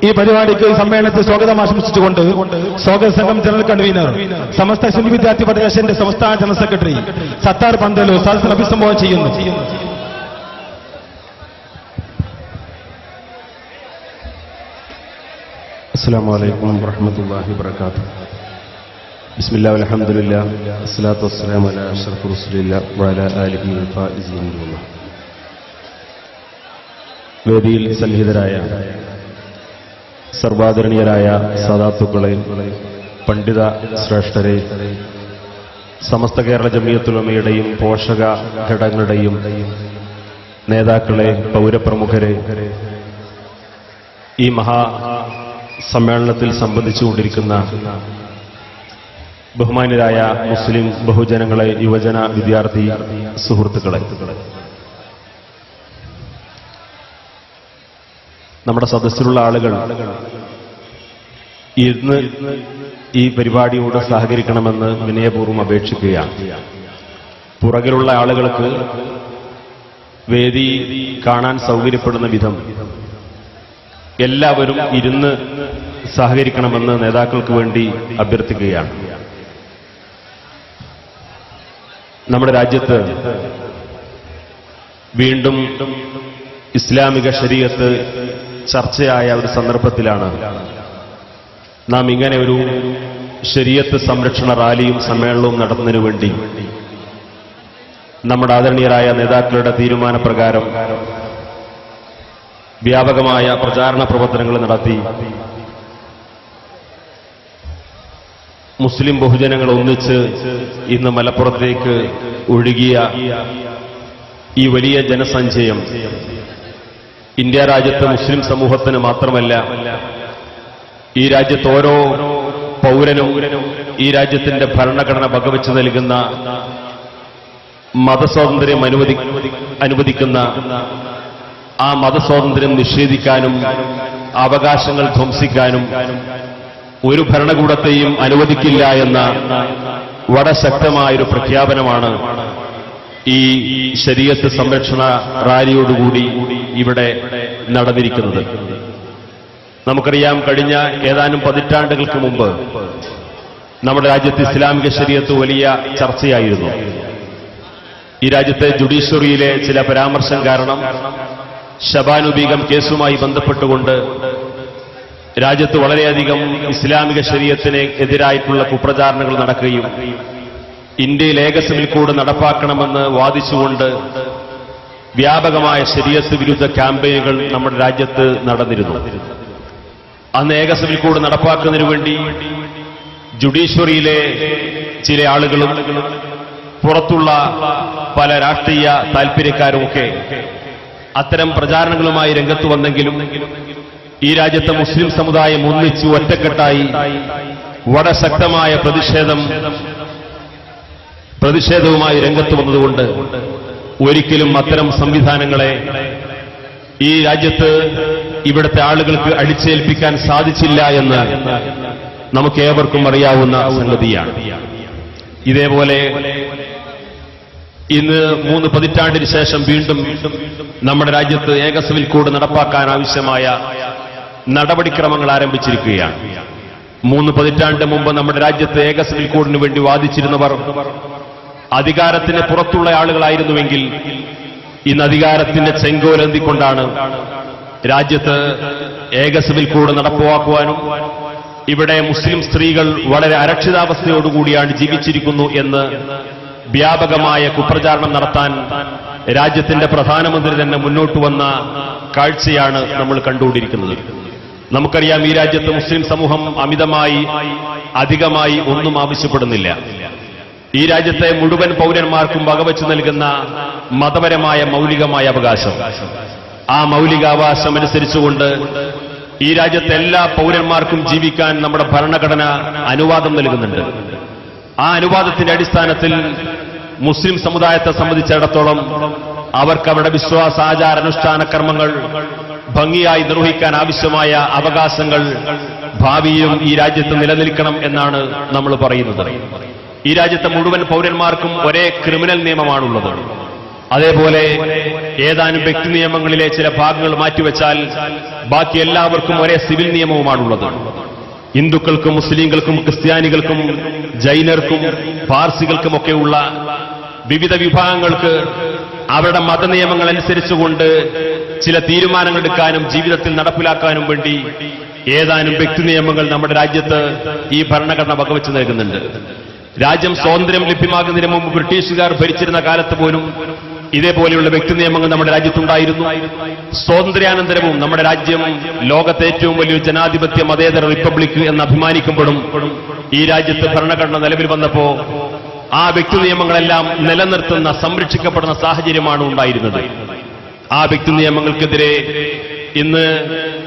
ഈ പരിപാടിക്ക് സമ്മേളനത്തിൽ സ്വാഗതം ആശംസിച്ചുകൊണ്ട് സ്വാഗത സംഘം ജനറൽ കൺവീനർ സമസ്ത സുന്നി വിദ്യാർത്ഥി ഫെഡറേഷന്റെ സംസ്ഥാന ജനറൽ സെക്രട്ടറി സത്താർ പന്തലു സദസ്സിനെ അഭിസംബോധന ചെയ്യുന്നു. അസ്സലാമു അലൈക്കും വറഹ്മത്തുള്ളാഹി വബറകാതുഹു. ബിസ്മില്ലാഹി വൽഹംദുലില്ലാഹി വസ്സലാത്തു വസ്സലാമു അലാ അഷ്റഫി റസൂലില്ലാഹി വഅലാ ആലിഹി വഫായിസിൻ ബില്ലാഹ്. വേദിയിൽ സന്നിഹിതരായ സർവാദരണീയരായ സാദാത്തുക്കളെ, പണ്ഡിത ശ്രേഷ്ഠരെ, സമസ്ത കേരള ജമിയത്തുൽ ഉലമയുടെയും പോഷക ഘടകങ്ങളുടെയും നേതാക്കളെ, പൗരപ്രമുഖരെ, ഈ മഹാ സമ്മേളനത്തിൽ സംബന്ധിച്ചുകൊണ്ടിരിക്കുന്ന ബഹുമാന്യരായ മുസ്ലിം ബഹുജനങ്ങളെ, യുവജന വിദ്യാർത്ഥി സുഹൃത്തുക്കളെ, നമ്മുടെ സദസ്സിലുള്ള ആളുകൾ ഇന്ന് ഈ പരിപാടിയോട് സഹകരിക്കണമെന്ന് വിനയപൂർവ്വം അപേക്ഷിക്കുകയാണ്. പുറകിലുള്ള ആളുകൾക്ക് വേദി കാണാൻ സൗകര്യപ്പെടുന്ന വിധം എല്ലാവരും ഇരുന്ന് സഹകരിക്കണമെന്ന് നേതാക്കൾക്ക് വേണ്ടി അഭ്യർത്ഥിക്കുകയാണ്. നമ്മുടെ രാജ്യത്ത് വീണ്ടും ഇസ്ലാമിക ശരീഅത്ത് ചർച്ചയായ ഒരു സന്ദർഭത്തിലാണ് നാം ഇങ്ങനെ ഒരു ശരീഅത്ത് സംരക്ഷണ റാലിയും സമ്മേളനവും നടത്തുന്നതിനു വേണ്ടി നമ്മുടെ ആദരണീയരായ നേതാക്കളുടെ തീരുമാനപ്രകാരം വ്യാപകമായ പ്രചാരണ പ്രവർത്തനങ്ങൾ നടത്തി മുസ്ലിം ബഹുജനങ്ങൾ ഒന്നിച്ച് ഇന്ന് മലപ്പുറത്തേക്ക് ഒഴുകിയ ഈ വലിയ ജനസഞ്ചയം ഇന്ത്യ രാജ്യത്തെ മുസ്ലിം സമൂഹത്തിന് മാത്രമല്ല, ഈ രാജ്യത്ത് ഓരോ പൗരനും ഈ രാജ്യത്തിന്റെ ഭരണഘടന വകവെച്ച് നൽകുന്ന മതസ്വാതന്ത്ര്യം അനുവദിക്കുന്ന ആ മതസ്വാതന്ത്ര്യം നിഷേധിക്കാനും അവകാശങ്ങൾ ധ്വംസിക്കാനും ഒരു ഭരണകൂടത്തെയും അനുവദിക്കില്ല എന്ന വളരെ ശക്തമായൊരു പ്രഖ്യാപനമാണ് ഈ ശരീഅത്ത് സംരക്ഷണ റാലിയോടുകൂടി ഇവിടെ നടന്നിരിക്കുന്നത്. നമുക്കറിയാം, കഴിഞ്ഞ ഏതാനും പതിറ്റാണ്ടുകൾക്ക് മുമ്പ് നമ്മുടെ രാജ്യത്ത് ഇസ്ലാമിക ശരീഅത്ത് വലിയ ചർച്ചയായിരുന്നു. ഈ രാജ്യത്തെ ജുഡീഷ്യറിയിലെ ചില പരാമർശം കാരണം ഷബാനു ബീഗം കേസുമായി ബന്ധപ്പെട്ടുകൊണ്ട് രാജ്യത്ത് വളരെയധികം ഇസ്ലാമിക ശരീഅത്തിന് എതിരായിട്ടുള്ള കുപ്രചാരണങ്ങൾ നടക്കുകയും ഇന്ത്യയിൽ ഏക സിവിൽ കോഡ് നടപ്പാക്കണമെന്ന് വാദിച്ചുകൊണ്ട് വ്യാപകമായ ശരീഅത്ത് വിരുദ്ധ ക്യാമ്പയിനുകൾ നമ്മുടെ രാജ്യത്ത് നടന്നിരുന്നു. അന്ന് ഏക സിവിൽ കോഡ് നടപ്പാക്കുന്നതിനു വേണ്ടി ജുഡീഷ്യറിയിലെ ചില ആളുകളും പുറത്തുള്ള പല രാഷ്ട്രീയ താൽപര്യക്കാരുമൊക്കെ അത്തരം പ്രചാരണങ്ങളുമായി രംഗത്ത് വന്നെങ്കിലും ഈ രാജ്യത്തെ മുസ്ലിം സമുദായം ഒന്നിച്ചു ഒറ്റക്കെട്ടായി വളരെ ശക്തമായ പ്രതിഷേധവുമായി രംഗത്ത് വന്നതുകൊണ്ട് ഒരിക്കലും അത്തരം സംവിധാനങ്ങളെ ഈ രാജ്യത്ത് ഇവിടുത്തെ ആളുകൾക്ക് അടിച്ചേൽപ്പിക്കാൻ സാധിച്ചില്ല എന്ന് നമുക്കേവർക്കും അറിയാവുന്ന സംഗതിയാണ്. ഇതേപോലെ ഇന്ന് 3 പതിറ്റാണ്ടിന് ശേഷം വീണ്ടും നമ്മുടെ രാജ്യത്ത് ഏക സിവിൽ കോഡ് നടപ്പാക്കാൻ ആവശ്യമായ നടപടിക്രമങ്ങൾ ആരംഭിച്ചിരിക്കുകയാണ്. 3 പതിറ്റാണ്ട് മുമ്പ് നമ്മുടെ രാജ്യത്ത് ഏക സിവിൽ കോഡിന് വേണ്ടി വാദിച്ചിരുന്നവർ അധികാരത്തിന് പുറത്തുള്ള ആളുകളായിരുന്നുവെങ്കിൽ ഇന്ന് അധികാരത്തിന്റെ ചെങ്കോലെന്തിക്കൊണ്ടാണ് രാജ്യത്ത് ഏക സിവിൽ കോഡ് നടപ്പാക്കുവാനും ഇവിടെ മുസ്ലിം സ്ത്രീകൾ വളരെ അരക്ഷിതാവസ്ഥയോടുകൂടിയാണ് ജീവിച്ചിരിക്കുന്നു എന്ന് വ്യാപകമായ കുപ്രചാരണം നടത്താൻ രാജ്യത്തിന്റെ പ്രധാനമന്ത്രി തന്നെ മുന്നോട്ട് വന്ന കാഴ്ചയാണ് നമ്മൾ കണ്ടുകൊണ്ടിരിക്കുന്നത്. നമുക്കറിയാം, ഈ രാജ്യത്ത് മുസ്ലിം സമൂഹം അധികമായി ഒന്നും ആവശ്യപ്പെടുന്നില്ല. ഈ രാജ്യത്തെ മുഴുവൻ പൗരന്മാർക്കും വകവെച്ചു നൽകുന്ന മതപരമായ മൗലികമായ അവകാശം, ആ മൗലികാവകാശം അനുസരിച്ചുകൊണ്ട് ഈ രാജ്യത്തെ എല്ലാ പൗരന്മാർക്കും ജീവിക്കാൻ നമ്മുടെ ഭരണഘടന അനുവാദം നൽകുന്നുണ്ട്. ആ അനുവാദത്തിന്റെ അടിസ്ഥാനത്തിൽ മുസ്ലിം സമുദായത്തെ സംബന്ധിച്ചിടത്തോളം അവർക്ക് അവരുടെ വിശ്വാസാചാരാനുഷ്ഠാന കർമ്മങ്ങൾ ഭംഗിയായി നിർവഹിക്കാൻ ആവശ്യമായ അവകാശങ്ങൾ ഭാവിയിലും ഈ രാജ്യത്ത് നിലനിൽക്കണം എന്നാണ് നമ്മൾ പറയുന്നത്. ഈ രാജ്യത്തെ മുഴുവൻ പൗരന്മാർക്കും ഒരേ ക്രിമിനൽ നിയമമാണുള്ളത്. അതേപോലെ ഏതാനും വ്യക്തി നിയമങ്ങളിലെ ചില ഭാഗങ്ങൾ മാറ്റിവെച്ചാൽ ബാക്കി എല്ലാവർക്കും ഒരേ സിവിൽ നിയമവുമാണുള്ളത്. ഹിന്ദുക്കൾക്കും മുസ്ലിങ്ങൾക്കും ക്രിസ്ത്യാനികൾക്കും ജൈനർക്കും പാർസികൾക്കുമൊക്കെയുള്ള വിവിധ വിഭാഗങ്ങൾക്ക് അവരുടെ മതനിയമങ്ങൾ അനുസരിച്ചുകൊണ്ട് ചില തീരുമാനങ്ങൾ എടുക്കാനും ജീവിതത്തിൽ നടപ്പിലാക്കാനും വേണ്ടി ഏതാനും വ്യക്തി നിയമങ്ങൾ നമ്മുടെ രാജ്യത്ത് ഈ ഭരണഘടന വകവെച്ച് നൽകുന്നുണ്ട്. രാജ്യം സ്വാതന്ത്ര്യം ലഭ്യമാകുന്നതിന് മുമ്പ് ബ്രിട്ടീഷുകാർ ഭരിച്ചിരുന്ന കാലത്ത് പോലും ഇതേപോലെയുള്ള വ്യക്തി നിയമങ്ങൾ നമ്മുടെ രാജ്യത്തുണ്ടായിരുന്നു. സ്വാതന്ത്ര്യാനന്തരവും നമ്മുടെ രാജ്യം ലോകത്തെ ഏറ്റവും വലിയൊരു ജനാധിപത്യ മതേതര റിപ്പബ്ലിക് എന്ന് അഭിമാനിക്കുമ്പോഴും ഈ രാജ്യത്ത് ഭരണഘടന നിലവിൽ വന്നപ്പോ ആ വ്യക്തി നിയമങ്ങളെല്ലാം നിലനിർത്തുന്ന സംരക്ഷിക്കപ്പെടുന്ന സാഹചര്യമാണ് ഉണ്ടായിരുന്നത്. ആ വ്യക്തി നിയമങ്ങൾക്കെതിരെ ഇന്ന്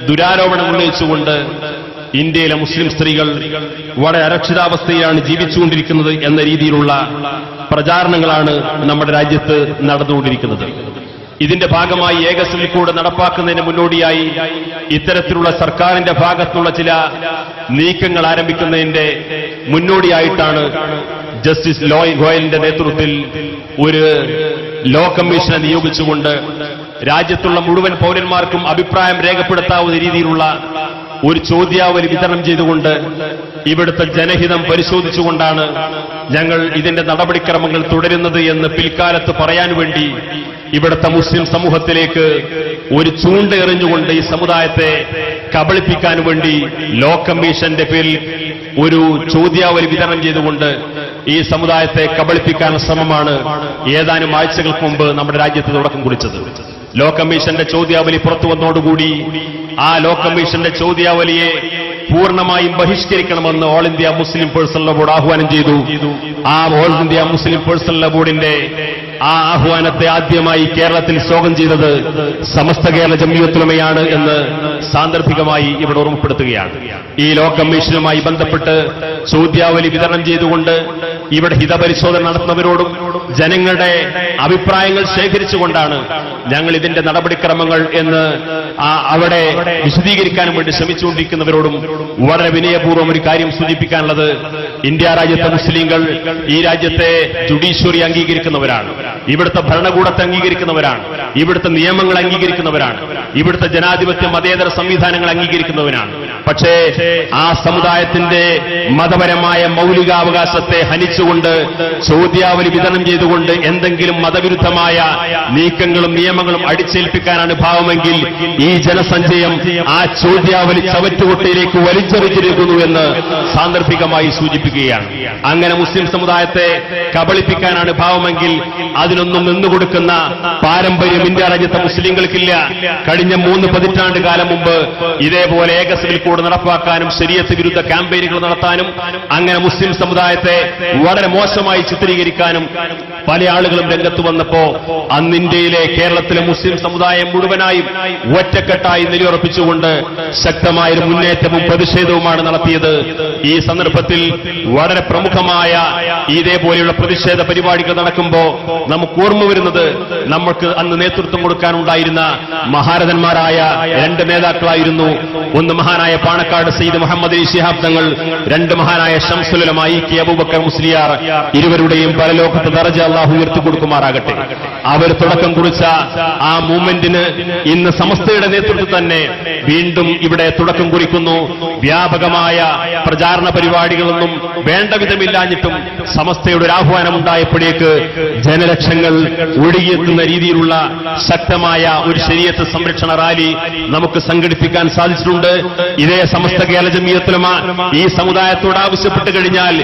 ദുരാരോപണം ഉന്നയിച്ചുകൊണ്ട് ഇന്ത്യയിലെ മുസ്ലിം സ്ത്രീകൾ വളരെ അരക്ഷിതാവസ്ഥയിലാണ് ജീവിച്ചുകൊണ്ടിരിക്കുന്നത് എന്ന രീതിയിലുള്ള പ്രചാരണങ്ങളാണ് നമ്മുടെ രാജ്യത്ത് നടന്നുകൊണ്ടിരിക്കുന്നത്. ഇതിന്റെ ഭാഗമായി ഏക സിവിൽ കോഡ് നടപ്പാക്കുന്നതിന് മുന്നോടിയായി ഇത്തരത്തിലുള്ള സർക്കാരിന്റെ ഭാഗത്തുള്ള ചില നീക്കങ്ങൾ ആരംഭിക്കുന്നതിന്റെ മുന്നോടിയായിട്ടാണ് ജസ്റ്റിസ് ഗോയലിന്റെ നേതൃത്വത്തിൽ ഒരു ലോ കമ്മീഷനെ നിയോഗിച്ചുകൊണ്ട് രാജ്യത്തുള്ള മുഴുവൻ പൗരന്മാർക്കും അഭിപ്രായം രേഖപ്പെടുത്താവുന്ന രീതിയിലുള്ള ഒരു ചോദ്യാവലി വിതരണം ചെയ്തുകൊണ്ട് ഇവിടുത്തെ ജനഹിതം പരിശോധിച്ചുകൊണ്ടാണ് ഞങ്ങൾ ഇതിന്റെ നടപടിക്രമങ്ങൾ തുടരുന്നത് എന്ന് പിൽക്കാലത്ത് പറയാൻ വേണ്ടി ഇവിടുത്തെ മുസ്ലിം സമൂഹത്തിലേക്ക് ഒരു ചൂണ്ട എറിഞ്ഞുകൊണ്ട് ഈ സമുദായത്തെ കബളിപ്പിക്കാൻ വേണ്ടി ലോ കമ്മീഷന്റെ പേരിൽ ഒരു ചോദ്യാവലി വിതരണം ചെയ്തുകൊണ്ട് ഈ സമുദായത്തെ കബളിപ്പിക്കാനുള്ള ശ്രമമാണ് ഏതാനും ആഴ്ചകൾക്ക് മുമ്പ് നമ്മുടെ രാജ്യത്ത് തുടക്കം കുറിച്ചത്. ലോ കമ്മീഷന്റെ ചോദ്യാവലി പുറത്തു വന്നതോടുകൂടി ആ ലോ കമ്മീഷന്റെ ചോദ്യാവലിയെ പൂർണ്ണമായും ബഹിഷ്കരിക്കണമെന്ന് all India Muslim personal law board ആഹ്വാനം ചെയ്തു. ആ all India Muslim personal law ബോർഡിന്റെ ആ ആഹ്വാനത്തെ ആദ്യമായി കേരളത്തിൽ സ്വാഗതം ചെയ്തത് സമസ്ത കേരള ജംഇയ്യത്തുൽ ഉലമയാണ് എന്ന് സാന്ദർഭികമായി ഇവിടെ ഓർമ്മപ്പെടുത്തുകയാണ്. ഈ ലോ കമ്മീഷനുമായി ബന്ധപ്പെട്ട് ചോദ്യാവലി വിതരണം ചെയ്തുകൊണ്ട് ഇവിടെ ഹിതപരിശോധന നടത്തുന്നവരോടും ജനങ്ങളുടെ അഭിപ്രായങ്ങൾ ശേഖരിച്ചുകൊണ്ടാണ് ഞങ്ങൾ ഇതിന്റെ നടപടിക്രമങ്ങൾ എന്ന് അവിടെ വിശദീകരിക്കാനും വേണ്ടി ശ്രമിച്ചുകൊണ്ടിരിക്കുന്നവരോടും വളരെ വിനയപൂർവ്വം ഒരു കാര്യം സൂചിപ്പിക്കാനുള്ളത്, ഇന്ത്യ രാജ്യത്തെ മുസ്ലിങ്ങൾ ഈ രാജ്യത്തെ ജുഡീഷ്യറി അംഗീകരിക്കുന്നവരാണ്, ഇവിടുത്തെ ഭരണകൂടത്തെ അംഗീകരിക്കുന്നവരാണ്, ഇവിടുത്തെ നിയമങ്ങൾ അംഗീകരിക്കുന്നവരാണ്, ഇവിടുത്തെ ജനാധിപത്യ മതേതര സംവിധാനങ്ങൾ അംഗീകരിക്കുന്നവരാണ്. പക്ഷേ ആ സമുദായത്തിന്റെ മതപരമായ മൗലികാവകാശത്തെ ഹനിച്ചുകൊണ്ട് ചോദ്യാവലി വിതരണം ചെയ്തുകൊണ്ട് എന്തെങ്കിലും മതവിരുദ്ധമായ നീക്കങ്ങളും നിയമങ്ങളും അടിച്ചേൽപ്പിക്കാനാണ് ഭാവമെങ്കിൽ ഈ ജനസഞ്ചയം ആ ചോദ്യാവലി ചവറ്റുകൊട്ടയിലേക്ക് വലിച്ചെറിഞ്ഞിരിക്കുന്നു എന്ന് സാന്ദർഭികമായി സൂചിപ്പിക്കുകയാണ്. അങ്ങനെ മുസ്ലിം സമുദായത്തെ കബളിപ്പിക്കാനാണ് ഭാവമെങ്കിൽ അതിനൊന്നും നിന്നുകൊടുക്കുന്ന പാരമ്പര്യം ഇന്ത്യ രാജ്യത്തെ മുസ്ലിങ്ങൾക്കില്ല. കഴിഞ്ഞ 3 പതിറ്റാണ്ട് കാലം മുമ്പ് ഇതേപോലെ ഏക സിവിൽ കോഡ് നടപ്പാക്കാനും ശരീഅത്ത് വിരുദ്ധ ക്യാമ്പയിനുകൾ നടത്താനും അങ്ങനെ മുസ്ലിം സമുദായത്തെ വളരെ മോശമായി ചിത്രീകരിക്കാനും പല ആളുകളും രംഗത്ത് വന്നപ്പോ അന്ന് ഇന്ത്യയിലെ കേരളത്തിലെ മുസ്ലിം സമുദായം മുഴുവനായും ഒറ്റക്കെട്ടായി നിലയുറപ്പിച്ചുകൊണ്ട് ശക്തമായൊരു മുന്നേറ്റവും പ്രതിഷേധവുമാണ് നടത്തിയത്. ഈ സന്ദർഭത്തിൽ വളരെ പ്രമുഖമായ ഇതേപോലെയുള്ള പ്രതിഷേധ പരിപാടികൾ നടക്കുമ്പോ നമുക്ക് ഓർമ്മ വരുന്നത് നമുക്ക് അന്ന് നേതൃത്വം കൊടുക്കാനുണ്ടായിരുന്ന മഹാരഥന്മാരായ 2 നേതാക്കളായിരുന്നു. ഒന്ന് മഹാനായ പാണക്കാട് സയ്യിദ് മുഹമ്മദ് അലി ശിഹാബ് തങ്ങൾ, 2 മഹാനായ ശംസുൽ ഉലമ കെ അബൂബക്കർ മുസ്ലിയാർ. ഇരുവരുടെയും പരലോകത്തെ ദറജ അല്ലാഹു ഉയർത്തിക്കൊടുക്കുമാറാകട്ടെ. അവർ തുടക്കം കുറിച്ച ആ മൂവ്മെന്റിന് ഇന്ന് സമസ്തയുടെ നേതൃത്വത്തിൽ തന്നെ വീണ്ടും ഇവിടെ തുടക്കം കുറിക്കുന്നു. വ്യാപകമായ പ്രചാരണ പരിപാടികളൊന്നും വേണ്ട വിധമില്ലാഞ്ഞിട്ടും സമസ്തയുടെ ഒരു ആഹ്വാനം ഉണ്ടായപ്പോഴേക്ക് ജനലക്ഷങ്ങൾ ഒഴുകിയെത്തുന്ന രീതിയിലുള്ള ശക്തമായ ഒരു ശരീഅത്ത് സംരക്ഷണ റാലി നമുക്ക് സംഘടിപ്പിക്കാൻ സാധിച്ചിട്ടുണ്ട്. ഇതേ സമസ്ത കേരള ജംഇയ്യത്തുൽ ഉലമ ഈ സമുദായത്തോട് ആവശ്യപ്പെട്ട് കഴിഞ്ഞാൽ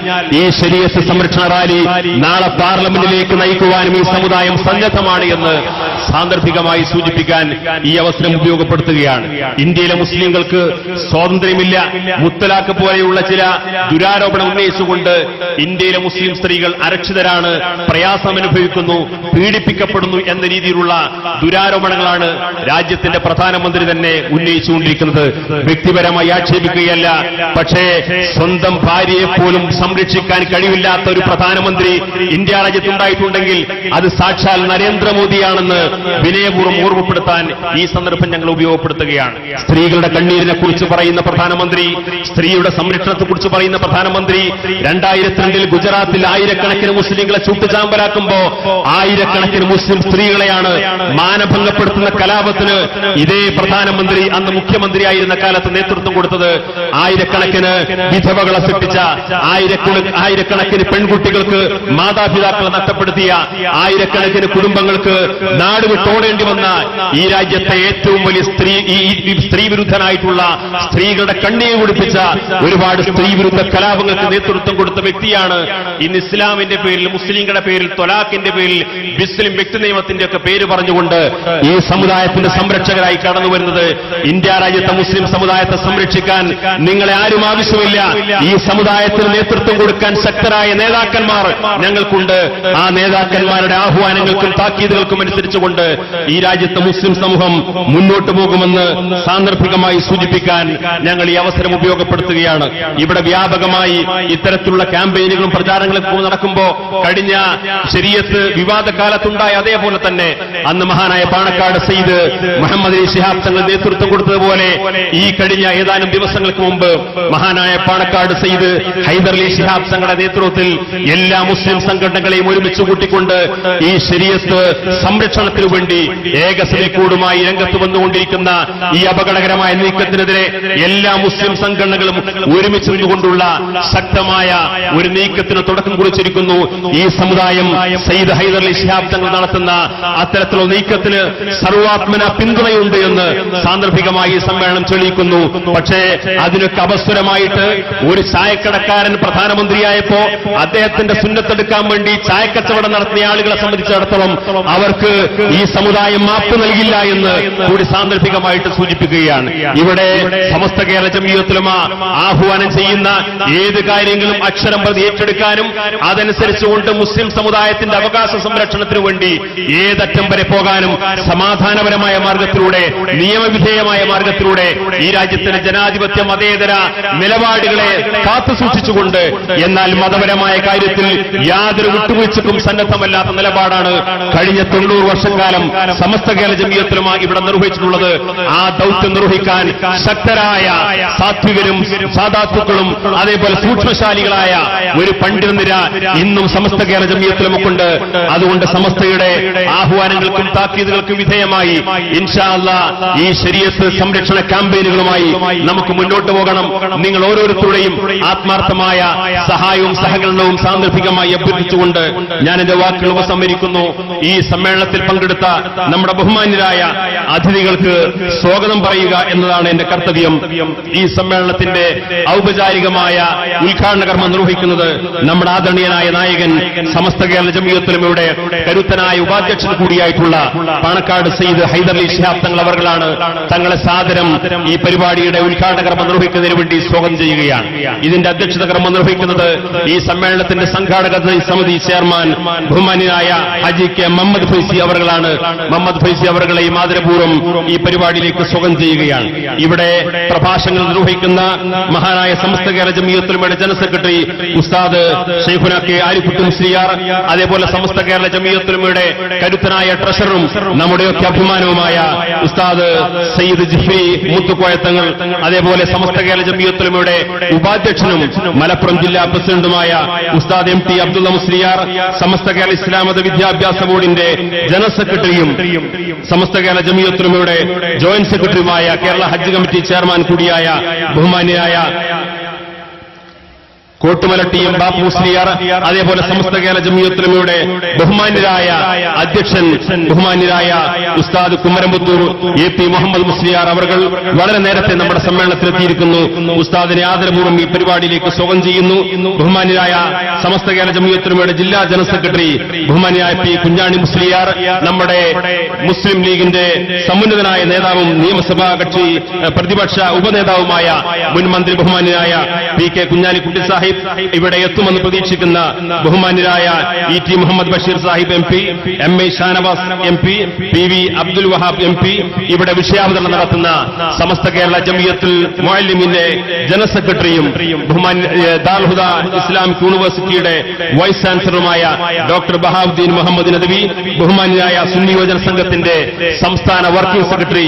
ഈ ശരീഅത്ത് സംരക്ഷണ റാലി നാളെ പാർലമെന്റിലേക്ക് നയിക്കുവാനും ഈ സമുദായം സന്നദ്ധമാണ് എന്ന് സാന്ദർഭികമായി സൂചിപ്പിക്കാൻ ഈ അവസരം ഉപയോഗപ്പെടുത്തുകയാണ്. ഇന്ത്യയിലെ മുസ്ലിങ്ങൾക്ക് സ്വാതന്ത്ര്യമില്ല, മുത്തലാഖ് പോലെയുള്ള ചില ദുരാരോപണം ഉന്നയിച്ചുകൊണ്ട് ഇന്ത്യയിലെ മുസ്ലിം സ്ത്രീകൾ അരക്ഷിതരാണ്, പ്രയാസം അനുഭവിക്കുന്നു, പീഡിപ്പിക്കപ്പെടുന്നു എന്ന രീതിയിലുള്ള ദുരാരോപണങ്ങളാണ് രാജ്യത്തിന്റെ പ്രധാനമന്ത്രി തന്നെ ഉന്നയിച്ചുകൊണ്ടിരിക്കുന്നത്. വ്യക്തിപരമായി ആക്ഷേപിക്കുകയല്ല, പക്ഷേ സ്വന്തം ഭാര്യയെ പോലും സംരക്ഷിക്കാൻ കഴിവില്ലാത്ത ഒരു പ്രധാനമന്ത്രി ഇന്ത്യ രാജ്യത്തുണ്ടായിട്ടുണ്ടെങ്കിൽ അത് സാക്ഷാൽ നരേന്ദ്രമോദിയാണെന്ന് വിനയപൂർവ്വം ഓർമ്മപ്പെടുത്താൻ ഈ സന്ദർഭം ഞങ്ങൾ ഉപയോഗപ്പെടുത്തുകയാണ്. സ്ത്രീകളുടെ കണ്ണീരിനെ കുറിച്ച് പറയുന്ന പ്രധാനമന്ത്രി, സ്ത്രീയുടെ സംരക്ഷണത്തെക്കുറിച്ച് പറയുന്ന പ്രധാനമന്ത്രി 2002 ഗുജറാത്തിൽ ആയിരക്കണക്കിന് മുസ്ലിങ്ങളെ ചുട്ടുചാമ്പലാക്കുമ്പോ ആയിരക്കണക്കിന് മുസ്ലിം സ്ത്രീകളെയാണ് മാനഭംഗപ്പെടുത്തുന്ന കലാപത്തിന് ഇതേ പ്രധാനമന്ത്രി അന്ന് മുഖ്യമന്ത്രിയായിരുന്ന കാലത്ത് നേതൃത്വം കൊടുത്തത്. ആയിരക്കണക്കിന് വിധവകളെ സൃഷ്ടിച്ച, ആയിരക്കണക്കിന് പെൺകുട്ടികൾക്ക് മാതാപിതാക്കളെ നഷ്ടപ്പെടുത്തിയ, ആയിരക്കണക്കിന് കുടുംബങ്ങൾക്ക് നാട് വിട്ടോടേണ്ടി വന്ന ഈ രാജ്യത്തെ ഏറ്റവും വലിയ സ്ത്രീ വിരുദ്ധനായിട്ടുള്ള, സ്ത്രീകളുടെ കണ്ണീർ കുടിപ്പിച്ച ഒരുപാട് സ്ത്രീ വിരുദ്ധ കലാപങ്ങൾക്ക് നേതൃത്വം കൊടുത്ത വ്യക്തിയാണ് ഇന്ന് ഇസ്ലാമിന്റെ പേരിൽ, മുസ്ലിങ്ങളുടെ പേരിൽ, തൊലാഖിന്റെ പേരിൽ, മുസ്ലിം വ്യക്തി നിയമത്തിന്റെ ഒക്കെ പേര് പറഞ്ഞുകൊണ്ട് ഈ സമുദായത്തിന്റെ സംരക്ഷകരായി കടന്നു വരുന്നത്. ഇന്ത്യ രാജ്യത്തെ മുസ്ലിം സമുദായത്തെ സംരക്ഷിക്കാൻ നിങ്ങളെ ആരും ആവശ്യമില്ല. ഈ സമുദായത്തിന് നേതൃത്വം കൊടുക്കാൻ ശക്തരായ നേതാക്കന്മാർ ഞങ്ങൾക്കുണ്ട്. ആ നേതാക്കന്മാരുടെ ആഹ്വാനങ്ങൾക്കും താക്കീതുകൾക്കും അനുസരിച്ചുകൊണ്ട് ഈ രാജ്യത്തെ മുസ്ലിം സമൂഹം മുന്നോട്ട് പോകുമെന്ന് സാന്ദർഭികമായി സൂചിപ്പിക്കാൻ ഞങ്ങൾ ഈ അവസരം ഉപയോഗപ്പെടുത്തുകയാണ്. ഇവിടെ വ്യാപകമായി ഇത്തരത്തിലുള്ള ക്യാമ്പയിനുകളും പ്രചാരണങ്ങളും നടക്കുമ്പോ കഴിഞ്ഞ ശരീഅത്ത് വിവാദകാലത്തുണ്ടായ അതേപോലെ തന്നെ അന്ന് മഹാനായ പാണക്കാട് സയ്യിദ് മുഹമ്മദ് അലി ശിഹാബ് തങ്ങൾ നേതൃത്വം കൊടുത്തതുപോലെ ഈ കഴിഞ്ഞ ഏതാനും ദിവസങ്ങൾക്ക് മുമ്പ് മഹാനായ പാണക്കാട് സയ്യിദ് ഹൈദർ അലി ശിഹാബ് തങ്ങളുടെ നേതൃത്വത്തിൽ എല്ലാ മുസ്ലിം സംഘടനകളെയും ഒരുമിച്ച് കൂട്ടിക്കൊണ്ട് ഈ ശരീഅത്ത് സംരക്ഷണത്തിനു വേണ്ടി ഏകസഭയ്ക്കൂടുമായി രംഗത്ത് വന്നുകൊണ്ടിരിക്കുന്ന ഈ അപകടകരമായ നീക്കത്തിനെതിരെ എല്ലാ മുസ്ലിം സംഘടനകളും ഒരുമിച്ച് നിന്നുകൊണ്ടുള്ള ശക്തമായ ഒരു നീക്കത്തിന് തുടക്കം കുറിച്ചിരിക്കുന്നു. ഈ സമുദായം സയ്യിദ് ഹൈദർ അലി ശിഹാബ് തങ്ങൾ നടത്തുന്ന അത്തരത്തിലുള്ള നീക്കത്തിന് സർവാത്മന പിന്തുണയുണ്ട് എന്ന് സാന്ദർഭികമായി ഈ സമ്മേളനം തെളിയിക്കുന്നു. പക്ഷേ അതിനൊക്കെ അപസ്വരമായിട്ട് ഒരു ചായക്കടക്കാരൻ പ്രധാനമന്ത്രിയായപ്പോ അദ്ദേഹത്തിന്റെ സുന്നത്തെടുക്കാൻ വേണ്ടി ചായക്കച്ചവടം നടത്തിയ ആളുകളെ സംബന്ധിച്ചിടത്തോളം അവർക്ക് ഈ സമുദായം മാപ്പ് നൽകില്ല എന്ന് കൂടി സാന്ദർഭികമായിട്ട് സൂചിപ്പിക്കുകയാണ്. ഇവിടെ സമസ്ത കേരള ജംഇയ്യത്തുൽ ഉലമ ആഹ്വാനം ചെയ്യുന്ന ഏത് കാര്യങ്ങളും അക്ഷരം പ്രതി ഏറ്റെടുക്കാനും അതനുസരിച്ചുകൊണ്ട് മുസ്ലിം സമുദായത്തിന്റെ അവകാശ സംരക്ഷണത്തിനു വേണ്ടി ഏതറ്റം വരെ പോകാനും സമാധാനപരമായ മാർഗത്തിലൂടെ, നിയമവിധേയമായ മാർഗത്തിലൂടെ ഈ രാജ്യത്തിന്റെ ജനാധിപത്യ മതേതര നിലപാടുകളെ കാത്തുസൂക്ഷിച്ചുകൊണ്ട് എന്നാൽ മതപരമായ കാര്യത്തിൽ യാതൊരു വിട്ടുവീഴ്ചക്കും സന്നദ്ധമല്ലാത്ത നിലപാടാണ് കഴിഞ്ഞ 90 വർഷക്കാലം സമസ്ത കേരള ജംഇയ്യത്തുൽ ഉലമ ഇവിടെ നിർവഹിച്ചിട്ടുള്ളത്. ആ ദൗത്യം നിർവഹിക്കാൻ ശക്തരായ സാത്വികരും സാദാത്തുക്കളും അതേപോലെ സൂക്ഷ്മശാലികളായ ഒരു പണ്ഡിത നിര ഇന്നും സമസ്ത കേരള ജംഇയ്യത്തുൽ ഉലമക്കുണ്ട്. അതുകൊണ്ട് സമസ്തയുടെ ആഹ്വാനങ്ങൾക്കും താക്കീതുകൾക്കും വിധേയമായി ഇൻഷാ അല്ലാഹ് ഈ ശരീഅത്ത് സംരക്ഷണ ക്യാമ്പയിനുകളുമായി നമുക്ക് മുന്നോട്ട് പോകണം. നിങ്ങൾ ഓരോരുത്തരുടെയും ആത്മാർത്ഥമായ സഹായവും സഹകരണവും സാന്ദർഭികമായി അഭ്യർത്ഥിച്ചുകൊണ്ട് ഞാൻ എന്റെ വാക്കുകൾ ഉപസംഹരിക്കുന്നു. ഈ സമ്മേളനത്തിൽ പങ്കെടുത്ത നമ്മുടെ ബഹുമാന്യരായ അതിഥികൾക്ക് സ്വാഗതം പറയുക എന്നതാണ് എന്റെ കർത്തവ്യം. ഈ സമ്മേളനത്തിന്റെ ഔപചാരികമായ ഉദ്ഘാടന കർമ്മം നിർവഹിക്കുന്നത് നമ്മുടെ ആദരണീയനായ നായകൻ സമസ്ത കേരള ജംഇയ്യത്തുൽ ഉലമയുടെ കരുത്തനായ ഉപാധ്യക്ഷൻ കൂടിയായിട്ടുള്ള പാണക്കാട് സയ്യിദ് ഹൈദർ അലി ശിഹാബ് തങ്ങൾ അവർകളാണ്. തങ്ങളെ സാദരം ഈ പരിപാടിയുടെ ഉദ്ഘാടന കർമ്മം നിർവഹിക്കുന്നതിന് വേണ്ടി സ്വാഗതം ചെയ്യുകയാണ്. ഇതിന്റെ അധ്യക്ഷത കർമ്മം നിർവഹിക്കുന്നത് ഈ സമ്മേളനത്തിന്റെ സംഘാടക സമിതി ചെയർമാൻ ബഹുമാന്യനായ ഹാജി കെ മുഹമ്മദ് ഫൈസി അവർകളാണ്. മുഹമ്മദ് ഫൈസി അവർകളെയും ആദരപൂർവ്വം ഈ പരിപാടിയിലേക്ക് സ്വാഗതം ചെയ്യുകയാണ്. ഇവിടെ പ്രഭാഷണങ്ങൾ നിർവഹിക്കുന്ന മഹാനായ സമസ്ത കേരള ജംഇയ്യത്തുൽ ഉലമയുടെ ജനറൽ സെക്രട്ടറി ഉസ്താദ് ശൈഖുന കെ ആരിഫുട്ട് മുസ്ലിയാർ, അതേപോലെ സമസ്ത കേരള ജംഇയ്യത്തുൽ ഉലമയുടെ കരുത്തനായ ട്രഷററും നമ്മുടെയൊക്കെ അഭിമാനവുമായ ഉസ്താദ് സയ്യിദ് ജിഫ്രി മുത്തുക്കോയത്തങ്ങൾ, അതേപോലെ സമസ്ത കേരള ജംഇയ്യത്തുൽ ഉലമയുടെ ഉപാധ്യക്ഷനും മലപ്പുറം ജില്ലാ പ്രസിഡന്റുമായ ഉസ്താദ് എം ടി അബ്ദുള്ള മുസ്ലിയാർ, സമസ്ത കേരള ഇസ്ലാം മത വിദ്യാഭ്യാസ ബോർഡിന്റെ ജനറൽ സെക്രട്ടറിയും സമസ്ത കേരള ജംഇയ്യത്തുൽ ഉലമയുടെ ജോയിന്റ് സെക്രട്ടറിയുമായ കേരള ഹജ്ജ് കമ്മിറ്റി ചെയർമാൻ കൂടിയായ ബഹുമാന്യനായ കോട്ടുമല ടി എം ബാപ്പു മുസ്ലിയാർ, അതേപോലെ സമസ്ത കേരള ജംഇയ്യത്തുൽ ഉലമയുടെ ബഹുമാന്യരായ അധ്യക്ഷൻ ബഹുമാന്യരായ ഉസ്താദ് കുമരംപുത്തൂർ എ പി മുഹമ്മദ് മുസ്ലിയാർ അവർകൾ വളരെ നേരത്തെ നമ്മുടെ സമ്മേളനത്തിലെത്തിയിരിക്കുന്നു. ഉസ്താദിനെ ആദരപൂർവ്വം ഈ പരിപാടിയിലേക്ക് സ്വാഗതം ചെയ്യുന്നു. ബഹുമാന്യരായ സമസ്ത കേരള ജംഇയ്യത്തുൽ ഉലമയുടെ ജില്ലാ ജനറൽ സെക്രട്ടറി ബഹുമാന്യനായ പി കുഞ്ഞാണി മുസ്ലിയാർ, നമ്മുടെ മുസ്ലിം ലീഗിന്റെ സമുന്നതനായ നേതാവും നിയമസഭാ കക്ഷി പ്രതിപക്ഷ ഉപനേതാവുമായ മുൻ മന്ത്രി ബഹുമാന്യനായ പി കെ കുഞ്ഞാലിക്കുട്ടി സാഹിബ്, സാഹിബ് ഇവിടെ എത്തുമെന്ന് പ്രതീക്ഷിക്കുന്ന ബഹുമാന്യരായ ഇ.ടി. Muhammad Basheer Sahib MP, M.A. Shanavas MP, P.V. Abdul Wahab MP ഇവിടെ വിഷയാവതരണം നടത്തുന്ന സമസ്ത കേരള ജമിയത്തുൽ മുഅല്ലിമീന്റെ ജനറൽ സെക്രട്ടറിയും ദാറുൽ ഹുദ ഇസ്ലാമിക് യൂണിവേഴ്സിറ്റിയുടെ വൈസ് ചാൻസലറുമായ ഡോക്ടർ ബഹാവുദ്ദീൻ മുഹമ്മദ് നദവി, ബഹുമാന്യനായ സുന്നി യുവജന സംഘത്തിന്റെ സംസ്ഥാന വർക്കിംഗ് സെക്രട്ടറി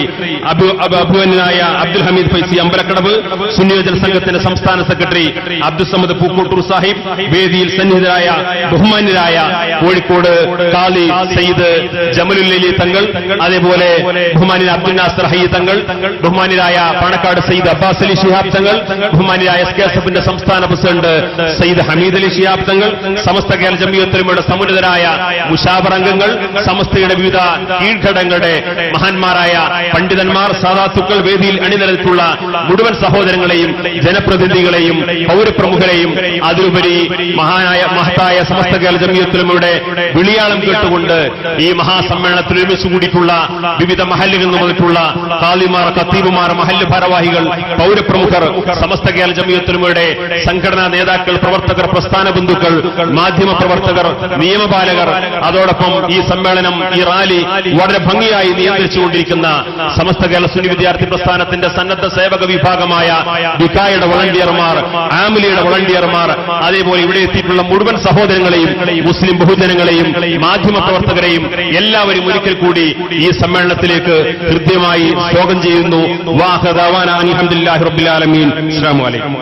അഭിമന്യനായ അബ്ദുൽ ഹമീദ് ഫൈസി അമ്പലക്കടവ്, സുന്നി യുവജന സംഘത്തിന്റെ സംസ്ഥാന സെക്രട്ടറി അബ്ദുൽ സമദ് പൂക്കോട്ടൂർ സാഹിബ്, വേദിയിൽ സന്നിഹിതരായ ബഹുമാന്യരായ കോഴിക്കോട് കാളി സയ്യിദ് ജമലുല്ലൈലി തങ്ങൾ, അതേപോലെ ബഹുമാന്യനായ അബ്ദുൽ നാസർ ഹയ്യി തങ്ങൾ, ബഹുമാന്യരായ പാണക്കാട് സയ്യിദ് അബ്ബാസ് അലി ശിഹാബ് തങ്ങൾ, ബഹുമാന്യരായ SKSFന്റെ സംസ്ഥാന പ്രസിഡന്റ് സയ്യിദ് ഹമീദ് അലി ശിഹാബ് തങ്ങൾ, സമസ്ത കേരള ജമിയത്തുലമയുടെ സമുന്നതരായ മുശാവറ അംഗങ്ങൾ, സമസ്തയുടെ വിവിധ കീഴ്ഘടകങ്ങളുടെ മഹാന്മാരായ പണ്ഡിതന്മാർ, സാദാത്തുക്കൾ, വേദിയിൽ അണിനിരന്നിട്ടുള്ള മുഴുവൻ സഹോദരങ്ങളെയും ജനപ്രതിനിധികളെയും പൗരപ്രമുഖരെയും അതിലുപരി മഹത്തായ സമസ്ത കേരള ജമിയത്തുലമയുടെ വിളിയാളം കേട്ടുകൊണ്ട് ഈ മഹാസമ്മേളനത്തിൽ ഒരുമിച്ച് കൂടിയിട്ടുള്ള വിവിധ മഹല്ലുകളിൽ നിന്ന് വന്നിട്ടുള്ള ഖാദിമാർ, ഖത്തീബുമാർ, മഹല്ല് ഭാരവാഹികൾ, പൗരപ്രമുഖർ, സമസ്ത കേരള ജമിയത്തുലമയുടെ സംഘടനാ നേതാക്കൾ, പ്രവർത്തകർ, പ്രസ്ഥാന ബന്ധുക്കൾ, മാധ്യമ പ്രവർത്തകർ, നിയമപാലകർ, അതോടൊപ്പം ഈ സമ്മേളനം, ഈ റാലി വളരെ ഭംഗിയായി നിയന്ത്രിച്ചുകൊണ്ടിരിക്കുന്ന സമസ്ത കേരള സുന്നി വിദ്യാർത്ഥി പ്രസ്ഥാനത്തിന്റെ സന്നദ്ധ സേവക വിഭാഗമായ ബിക്കായുടെ വളണ്ടിയർമാർ, ആമിലിയുടെ വളണ്ടിയർമാർ, അതേപോലെ ഇവിടെ എത്തിയിട്ടുള്ള മുഴുവൻ സഹോദരങ്ങളെയും മുസ്ലിം ബഹുജനങ്ങളെയും മാധ്യമ പ്രവർത്തകരെയും എല്ലാവരും ഒരിക്കൽ കൂടി ഈ സമ്മേളനത്തിലേക്ക് ഹൃദ്യമായി സ്വാഗതം ചെയ്യുന്നു. വാഹ ദഅവാന അൽഹംദുലില്ലാഹി റബ്ബിൽ ആലമീൻ. അസ്സലാമു അലൈക്കും.